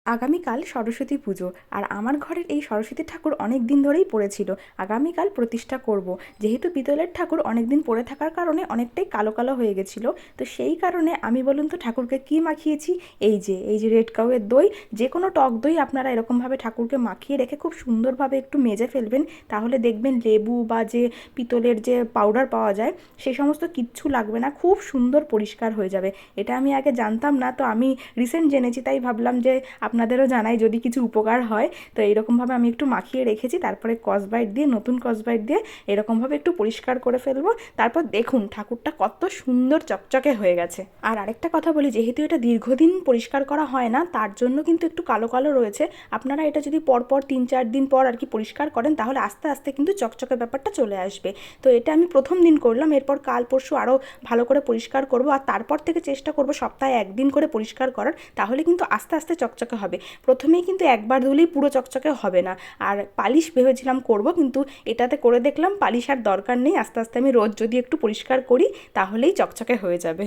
আগামীকাল সরস্বতী পুজো, আর আমার ঘরের এই সরস্বতী ঠাকুর অনেক দিন ধরেই পড়েছিল। আগামীকাল প্রতিষ্ঠা করব। যেহেতু পিতলের ঠাকুর অনেক দিন পড়ে থাকার কারণে অনেকটাই কালো কালো হয়ে গেছিলো, তো সেই কারণে আমি বলুন তো ঠাকুরকে কী মাখিয়েছি, এই যে রেড কাউয়ের দই। যে কোনো টক দই আপনারা এরকমভাবে ঠাকুরকে মাখিয়ে রেখে খুব সুন্দরভাবে একটু মেজে ফেলবেন, তাহলে দেখবেন লেবু বা যে পিতলের যে পাউডার পাওয়া যায় সে সমস্ত কিচ্ছু লাগবে না, খুব সুন্দর পরিষ্কার হয়ে যাবে। এটা আমি আগে জানতাম না, তো আমি রিসেন্ট জেনেছি, তাই ভাবলাম যে আপনাদেরও জানাই যদি কিছু উপকার হয়। তো এইরকমভাবে আমি একটু মাখিয়ে রেখেছি, তারপরে স্কচব্রাইট দিয়ে, নতুন স্কচব্রাইট দিয়ে এরকমভাবে একটু পরিষ্কার করে ফেলবো। তারপর দেখুন ঠাকুরটা কত সুন্দর চকচকে হয়ে গেছে। আর আরেকটা কথা বলি, যেহেতু এটা দীর্ঘদিন পরিষ্কার করা হয় না, তার জন্য কিন্তু একটু কালো কালো রয়েছে। আপনারা এটা যদি পরপর 3-4 দিন পর আর কি পরিষ্কার করেন, তাহলে আস্তে আস্তে কিন্তু চকচকে ব্যাপারটা চলে আসবে। তো এটা আমি প্রথম দিন করলাম, এরপর কাল পরশু আরও ভালো করে পরিষ্কার করব, আর তারপর থেকে চেষ্টা করব সপ্তাহে একদিন করে পরিষ্কার করার, তাহলে কিন্তু আস্তে আস্তে চকচকে হবে। প্রথমেই কিন্তু একবার ধুলেই পুরো চকচকে হবে না। আর পালিশ ভেবেছিলাম করব, কিন্তু এটাতে করে দেখলাম পালিশ আর দরকার নেই, আস্তে আস্তে আমি রোজ যদি একটু পরিষ্কার করি তাহলেই চকচকে হয়ে যাবে।